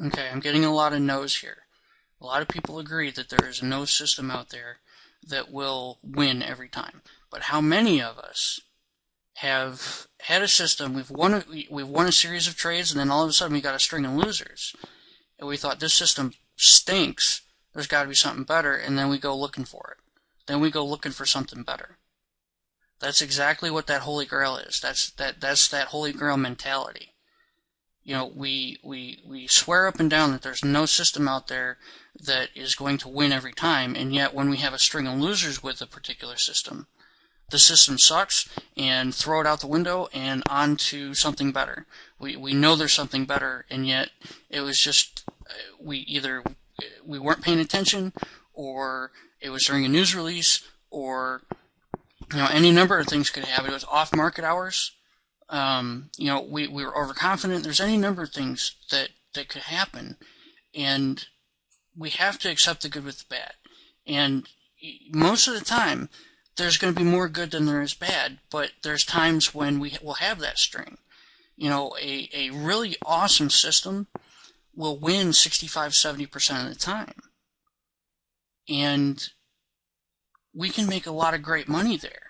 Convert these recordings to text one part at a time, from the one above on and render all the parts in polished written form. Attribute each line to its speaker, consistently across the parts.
Speaker 1: Okay, I'm getting a lot of no's here. A lot of people agree that there is no system out there that will win every time. But how many of us have had a system, we've won a series of trades, and then all of a sudden we got a string of losers, and we thought this system stinks, there's got to be something better, and then we go looking for it. Then we go looking for something better. That's exactly what that Holy Grail is. That's that Holy Grail mentality. We swear up and down that there's no system out there that is going to win every time, and yet when we have a string of losers with a particular system, the system sucks, and throw it out the window and on to something better. We know there's something better, and yet it was just we weren't paying attention, or it was during a news release, or any number of things could happen. It was off market hours. We were overconfident. There's any number of things that could happen, and we have to accept the good with the bad. And most of the time, there's going to be more good than there is bad, but there's times when we will have that string. A really awesome system will win 65-70% of the time. And we can make a lot of great money there.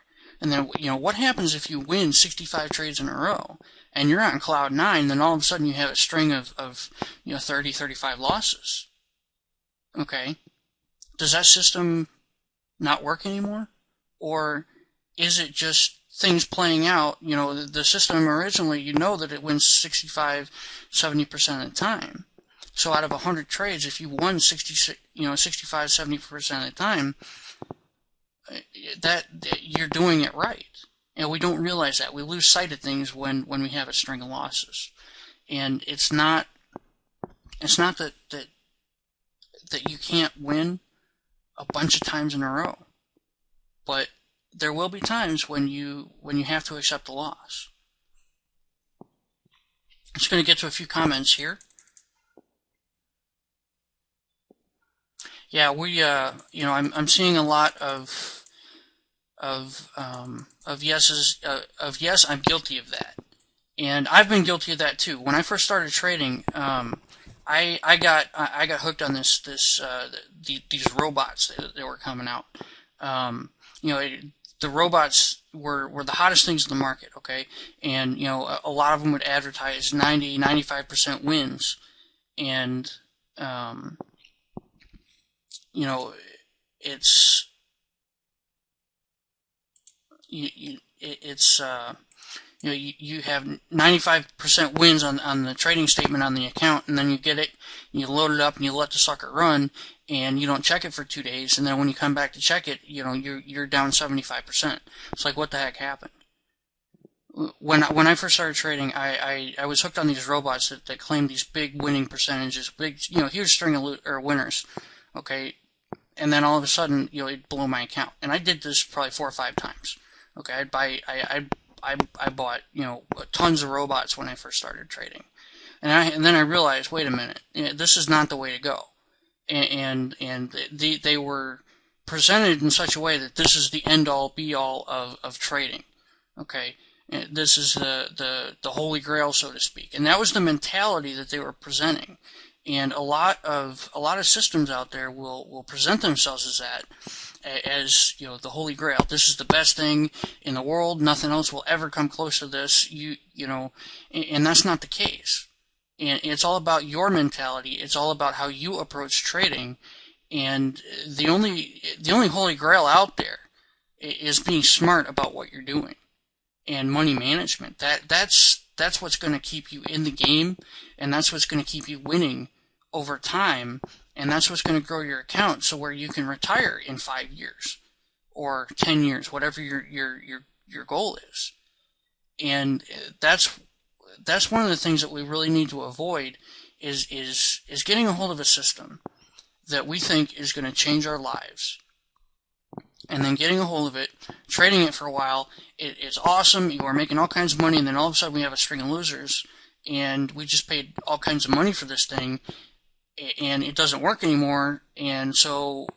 Speaker 1: And then, what happens if you win 65 trades in a row and you're on cloud 9, then all of a sudden you have a string of 30, 35 losses? Okay. Does that system not work anymore? Or is it just things playing out? The system originally, that it wins 65-70% of the time. So out of 100 trades, if you won 65-70% of the time, that you're doing it right. We don't realize that. We lose sight of things when we have a string of losses. And it's not that you can't win a bunch of times in a row. But there will be times when you have to accept the loss. I'm just going to get to a few comments here. Yeah, I'm seeing a lot of yeses, of yes, I'm guilty of that, and I've been guilty of that too. When I first started trading, I got hooked on these robots that were coming out. The robots were the hottest things in the market, okay? And, a lot of them would advertise 90-95% wins. And, it's you have 95% wins on the trading statement on the account, and then you get it, and you load it up, and you let the sucker run, and you don't check it for 2 days, and then when you come back to check it, you're down 75%. It's like, what the heck happened? When I first started trading, I was hooked on these robots that claimed these big winning percentages, big huge string of winners, okay, and then all of a sudden it blew my account, and I did this probably 4 or 5 times. Okay, I bought tons of robots when I first started trading, and then I realized, wait a minute, this is not the way to go, and they were presented in such a way that this is the end all be all of trading. Okay, this is the Holy Grail, so to speak, and that was the mentality that they were presenting. And a lot of systems out there will present themselves as that, as the Holy Grail. This is the best thing in the world. Nothing else will ever come close to this. And that's not the case. And it's all about your mentality. It's all about how you approach trading. And the only Holy Grail out there is being smart about what you're doing, and money management. That's what's going to keep you in the game, and that's what's going to keep you winning over time, and that's what's going to grow your account so where you can retire in 5 years or 10 years, whatever your goal is. And that's one of the things that we really need to avoid is getting a hold of a system that we think is going to change our lives, and then getting a hold of it, trading it for a while. It's awesome. You are making all kinds of money, and then all of a sudden we have a string of losers, and we just paid all kinds of money for this thing, and it doesn't work anymore, and so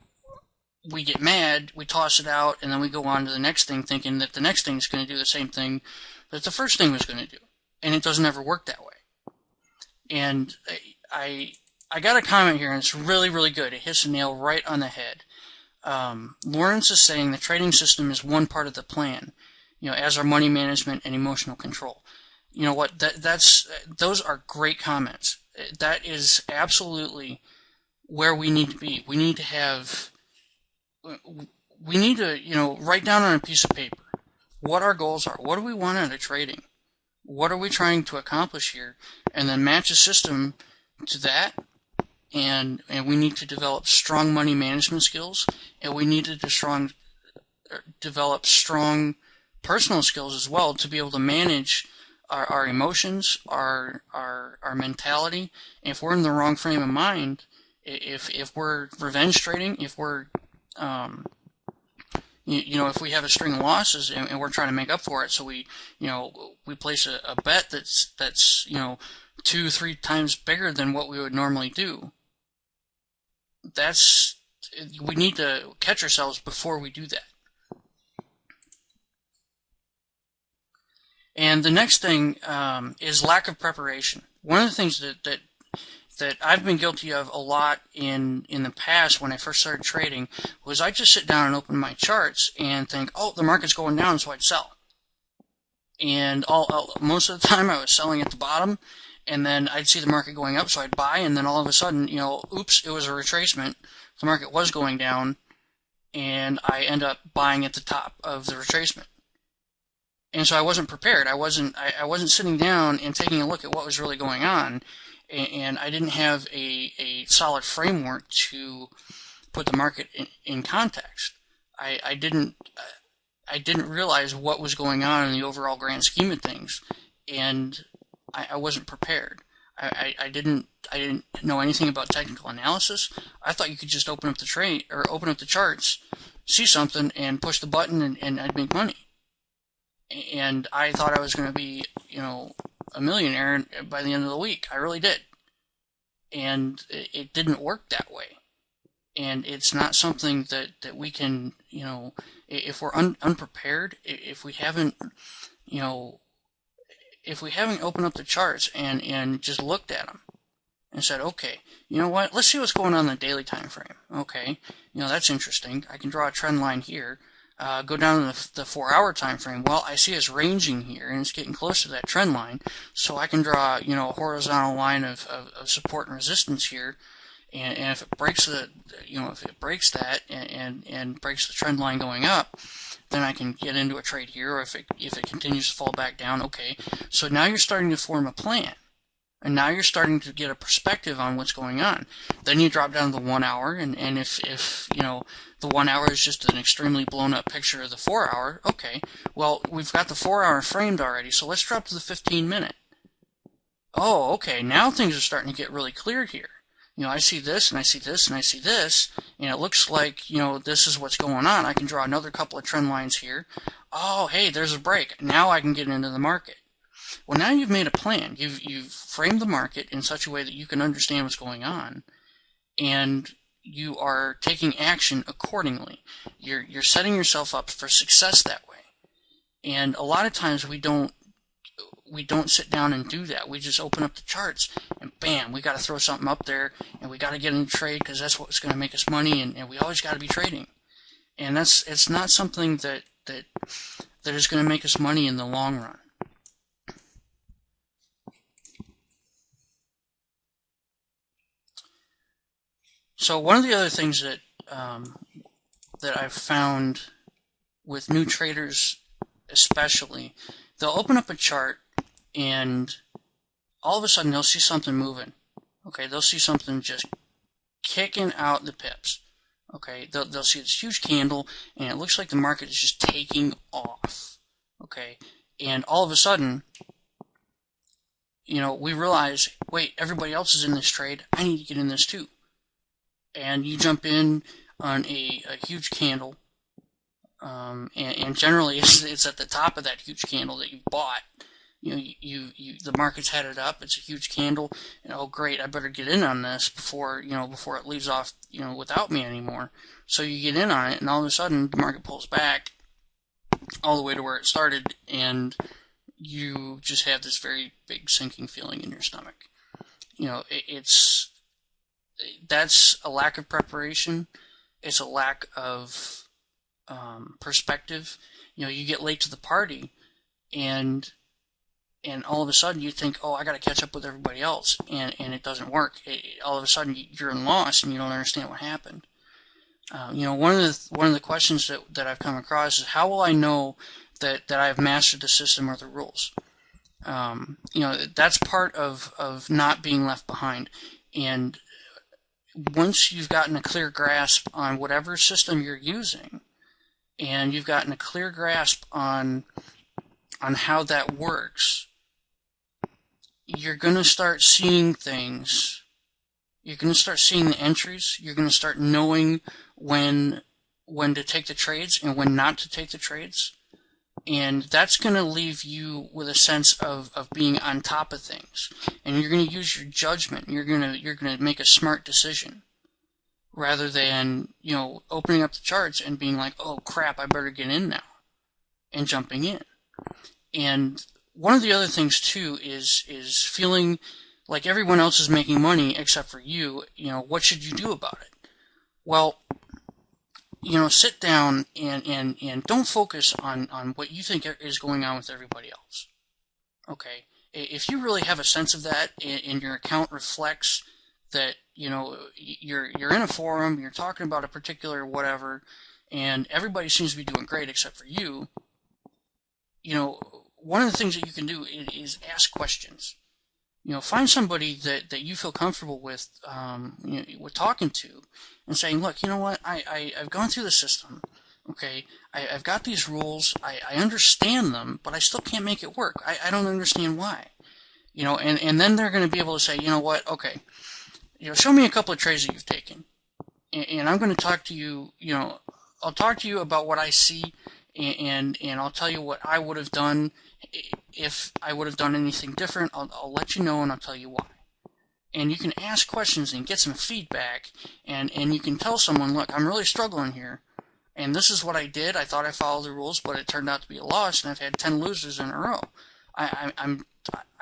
Speaker 1: we get mad, we toss it out, and then we go on to the next thing thinking that the next thing is going to do the same thing that the first thing was going to do, and it doesn't ever work that way. And I got a comment here, and it's really, really good. It hits the nail right on the head. Lawrence is saying the trading system is one part of the plan, as are money management and emotional control. You know what? Those are great comments. That is absolutely where we need to be. We need to, write down on a piece of paper what our goals are. What do we want out of trading? What are we trying to accomplish here? And then match a system to that. And we need to develop strong money management skills, and we need to develop strong personal skills as well to be able to manage our emotions, our mentality. And if we're in the wrong frame of mind, if we're revenge trading, if we're if we have a string of losses and we're trying to make up for it, so we place a bet that's 2-3 times bigger than what we would normally do. We need to catch ourselves before we do that. And the next thing is lack of preparation. One of the things that I've been guilty of a lot in the past when I first started trading was I just sit down and open my charts and think, oh, the market's going down, so I'd sell. And most of the time I was selling at the bottom, and then I'd see the market going up, so I'd buy, and then all of a sudden, oops, it was a retracement. The market was going down, and I end up buying at the top of the retracement. And so I wasn't prepared. I wasn't sitting down and taking a look at what was really going on, and I didn't have a solid framework to put the market in context. I didn't realize what was going on in the overall grand scheme of things, and I wasn't prepared. I didn't know anything about technical analysis. I thought you could just open up the charts, see something, and push the button, and I'd make money. And I thought I was going to be, a millionaire by the end of the week. I really did. And it didn't work that way. And it's not something that we can, if we're unprepared, if we haven't opened up the charts and just looked at them and said, okay, you know what, let's see what's going on in the daily time frame. Okay, that's interesting. I can draw a trend line here. Go down to the 4-hour time frame. Well, I see it's ranging here, and it's getting close to that trend line, so I can draw, a horizontal line of support and resistance here, and if it breaks that and breaks the trend line going up, then I can get into a trade here. Or if it continues to fall back down, okay. So now you're starting to form a plan. And now you're starting to get a perspective on what's going on. Then you drop down to the 1 hour, and if the 1 hour is just an extremely blown up picture of the 4 hour, okay, well, we've got the 4 hour framed already, so let's drop to the 15-minute. Oh, okay, now things are starting to get really clear here. I see this, and I see this, and I see this, and it looks like, this is what's going on. I can draw another couple of trend lines here. Oh, hey, there's a break. Now I can get into the market. Well, now you've made a plan. You've framed the market in such a way that you can understand what's going on, and you are taking action accordingly. You're setting yourself up for success that way. And a lot of times we don't sit down and do that. We just open up the charts and bam, we got to throw something up there, and we got to get in a trade because that's what's going to make us money, and we always got to be trading. And it's not something that is going to make us money in the long run. So one of the other things that I've found with new traders especially, they'll open up a chart and all of a sudden they'll see something moving. Okay, they'll see something just kicking out the pips. Okay, they'll see this huge candle and it looks like the market is just taking off. Okay, and all of a sudden, we realize, wait, everybody else is in this trade. I need to get in this too. And you jump in on a huge candle, and generally it's at the top of that huge candle that you bought. The market's headed up. It's a huge candle, and oh great, I better get in on this before it leaves off without me anymore. So you get in on it, and all of a sudden the market pulls back all the way to where it started, and you just have this very big sinking feeling in your stomach. that's a lack of preparation. It's a lack of perspective. You get late to the party, and all of a sudden you think, oh, I got to catch up with everybody else, and it doesn't work. All of a sudden you're in loss and you don't understand what happened. One of the questions that I've come across is, how will I know that I've mastered the system or the rules? That's part of not being left behind. And once you've gotten a clear grasp on whatever system you're using, and you've gotten a clear grasp on how that works, you're going to start seeing things. You're going to start seeing the entries. You're going to start knowing when to take the trades and when not to take the trades. And that's going to leave you with a sense of being on top of things. And you're going to use your judgment. You're going to make a smart decision, rather than, opening up the charts and being like, oh crap, I better get in now, and jumping in. And one of the other things too is feeling like everyone else is making money except for you. What should you do about it? Well, sit down and don't focus on what you think is going on with everybody else. Okay? If you really have a sense of that, and your account reflects that, you're in a forum, you're talking about a particular whatever, and everybody seems to be doing great except for you, one of the things that you can do is ask questions. Find somebody that you feel comfortable with, with talking to, and saying, look, you know what, I've gone through the system, okay, I've got these rules, I understand them, but I still can't make it work. I don't understand why. And then they're going to be able to say, you know what, okay, show me a couple of trades that you've taken, and I'm going to talk to you, I'll talk to you about what I see, and I'll tell you what I would have done. If I would have done anything different, I'll let you know, and I'll tell you why. And you can ask questions and get some feedback, and you can tell someone, look, I'm really struggling here, and this is what I did. I thought I followed the rules, but it turned out to be a loss, and I've had 10 losers in a row. I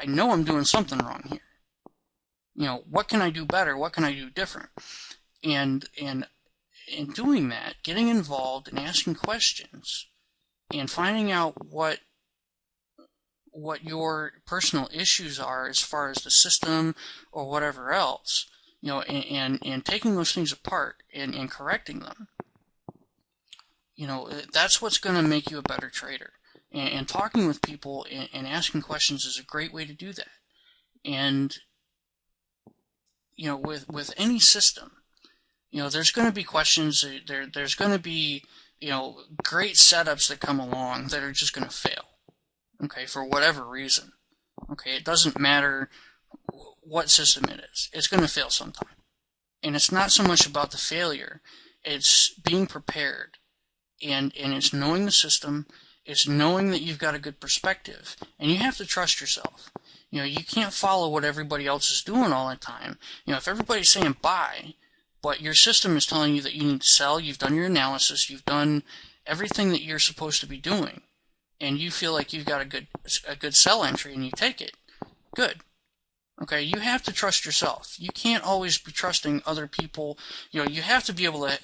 Speaker 1: know I'm doing something wrong here. What can I do better? What can I do different? And in doing that, getting involved and asking questions, and finding out what your personal issues are as far as the system or whatever else, and taking those things apart and correcting them, that's what's going to make you a better trader. And talking with people and asking questions is a great way to do that. And, with any system, there's going to be questions, there's going to be, great setups that come along that are just going to fail. Okay, for whatever reason. Okay, it doesn't matter what system it is. It's going to fail sometime. And it's not so much about the failure. It's being prepared. And it's knowing the system. It's knowing that you've got a good perspective. And you have to trust yourself. You can't follow what everybody else is doing all the time. If everybody's saying buy, but your system is telling you that you need to sell, you've done your analysis, you've done everything that you're supposed to be doing, and you feel like you've got a good sell entry and you take it, good. Okay, you have to trust yourself. You can't always be trusting other people. You have to be able to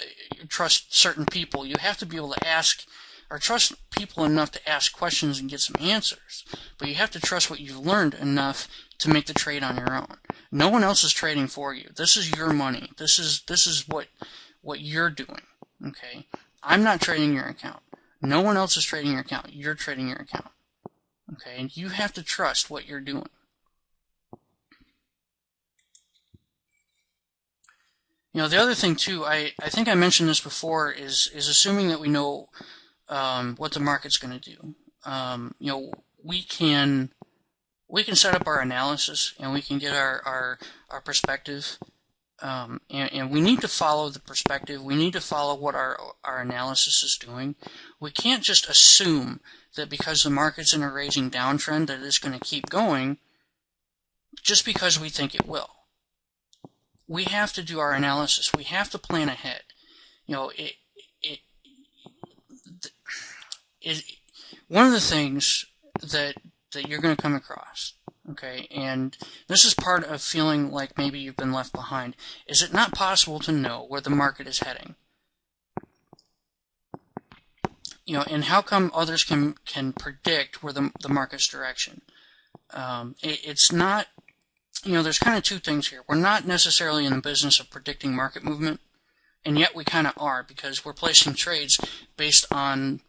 Speaker 1: trust certain people. You have to be able to ask or trust people enough to ask questions and get some answers. But you have to trust what you've learned enough to make the trade on your own. No one else is trading for you. This is your money. This is what you're doing. Okay, I'm not trading your account. No one else is trading your account. You're trading your account. Okay, and you have to trust what you're doing. The other thing too, I think I mentioned this before, is assuming that we know what the market's going to do. We can set up our analysis, and we can get our perspective, and we need to follow the perspective. We need to follow what our analysis is doing. We can't just assume that because the market's in a raging downtrend that it's going to keep going just because we think it will. We have to do our analysis. We have to plan ahead. One of the things that you're going to come across Okay, and this is part of feeling like maybe you've been left behind. Is it not possible to know where the market is heading? And how come others can predict where the market's direction? It's not, there's kind of two things here. We're not necessarily in the business of predicting market movement, and yet we kind of are, because we're placing trades based on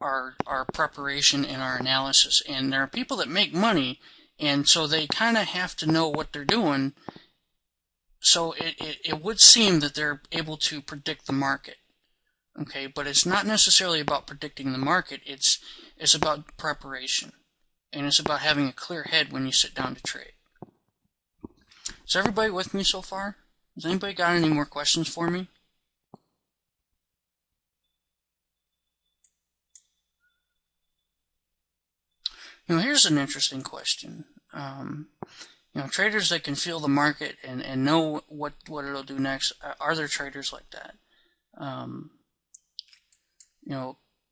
Speaker 1: our preparation and our analysis. And there are people that make money, and so they kind of have to know what they're doing. So it would seem that they're able to predict the market. Okay, but it's not necessarily about predicting the market. It's about preparation, and it's about having a clear head when you sit down to trade. Is everybody with me so far? Has anybody got any more questions for me? Here's an interesting question. Traders that can feel the market and know what it'll do next, are there traders like that?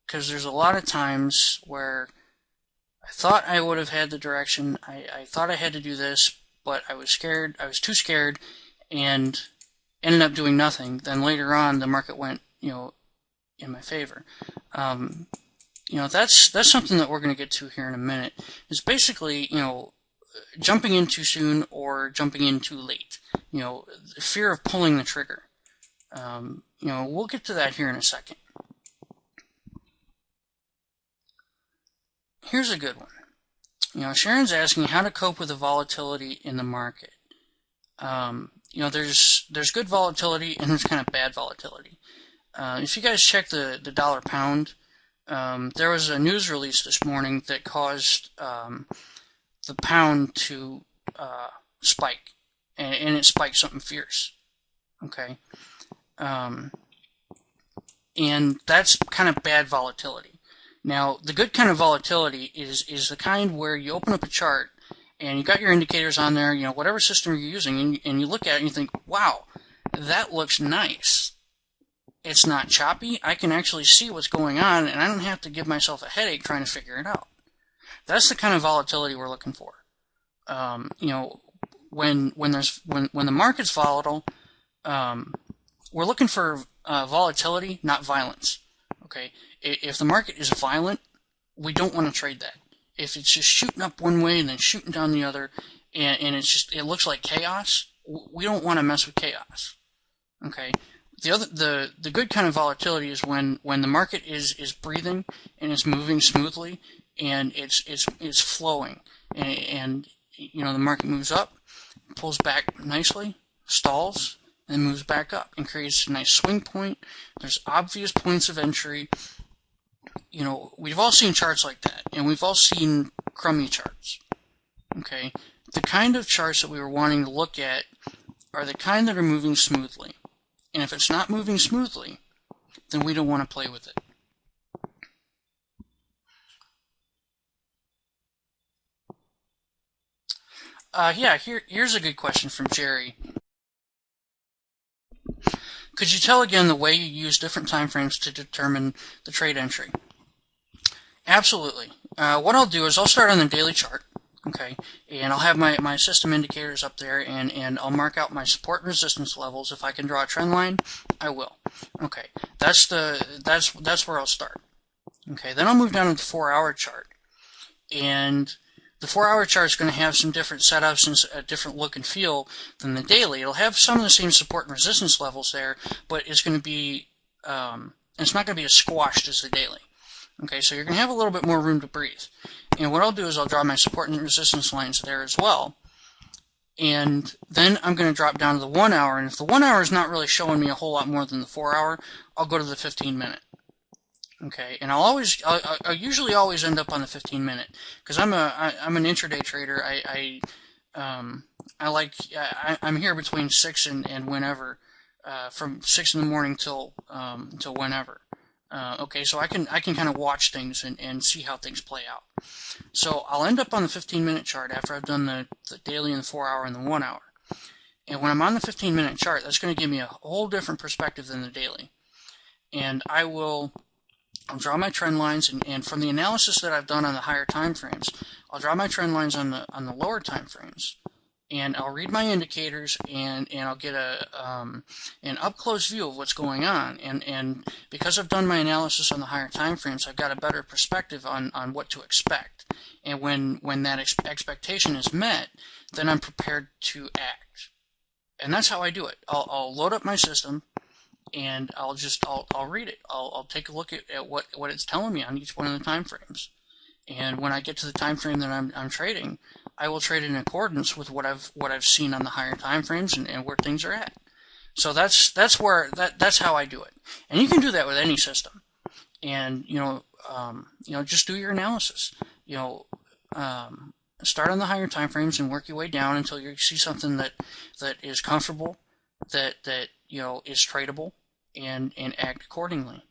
Speaker 1: Because there's a lot of times where I thought I would have had the direction, I thought I had to do this, but I was scared, I was too scared, and ended up doing nothing. Then later on, the market went, in my favor. That's something that we're going to get to here in a minute. Is basically, jumping in too soon or jumping in too late. Fear of pulling the trigger. We'll get to that here in a second. Here's a good one. Sharon's asking how to cope with the volatility in the market. There's good volatility and there's kind of bad volatility. If you guys check the dollar pound, there was a news release this morning that caused the pound to spike, and it spiked something fierce. Okay, and that's kind of bad volatility. Now, the good kind of volatility is the kind where you open up a chart and you got your indicators on there, whatever system you're using, and you look at it and you think, wow, that looks nice. It's not choppy. I can actually see what's going on, and I don't have to give myself a headache trying to figure it out. That's the kind of volatility we're looking for. When the market's volatile, we're looking for volatility, not violence. Okay, if the market is violent, we don't want to trade that. If it's just shooting up one way and then shooting down the other, and it looks like chaos, we don't want to mess with chaos. Okay. The good kind of volatility is when the market is breathing and it's moving smoothly and it's flowing, and the market moves up, pulls back nicely, stalls, and moves back up and creates a nice swing point. There's obvious points of entry. We've all seen charts like that, and we've all seen crummy charts. Okay, the kind of charts that we were wanting to look at are the kind that are moving smoothly. And if it's not moving smoothly, then we don't want to play with it. Here's a good question from Jerry. Could you tell again the way you use different time frames to determine the trade entry? Absolutely. What I'll do is I'll start on the daily chart. Okay, and I'll have my system indicators up there, and I'll mark out my support and resistance levels. If I can draw a trend line, I will. Okay, that's where I'll start. Okay, then I'll move down to the 4-hour chart, and the 4-hour chart is going to have some different setups and a different look and feel than the daily. It'll have some of the same support and resistance levels there, but it's going to be it's not going to be as squashed as the daily. Okay, so you're going to have a little bit more room to breathe. And what I'll do is I'll draw my support and resistance lines there as well. And then I'm going to drop down to the 1 hour. And if the 1 hour is not really showing me a whole lot more than the 4 hour, I'll go to the 15-minute. Okay, and I'll usually always end up on the 15-minute because I'm an intraday trader. I'm here between 6 and whenever, from 6 in the morning till whenever. Okay, so I can kind of watch things and see how things play out. So I'll end up on the 15-minute chart after I've done the daily and the 4 hour and the 1 hour. And when I'm on the 15-minute chart, that's going to give me a whole different perspective than the daily. And I will I'll draw my trend lines, and from the analysis that I've done on the higher time frames, I'll draw my trend lines on the lower time frames, and I'll read my indicators, and I'll get an up close view of what's going on, and because I've done my analysis on the higher time frames, I've got a better perspective on what to expect, and when that expectation is met, then I'm prepared to act, and that's how I do it. I'll load up my system, and I'll read it. I'll take a look at what it's telling me on each one of the time frames. And when I get to the time frame that I'm trading, I will trade in accordance with what I've seen on the higher time frames and where things are at. So that's how I do it. And you can do that with any system. And just do your analysis. Start on the higher time frames and work your way down until you see something that is comfortable, that is tradable, and act accordingly.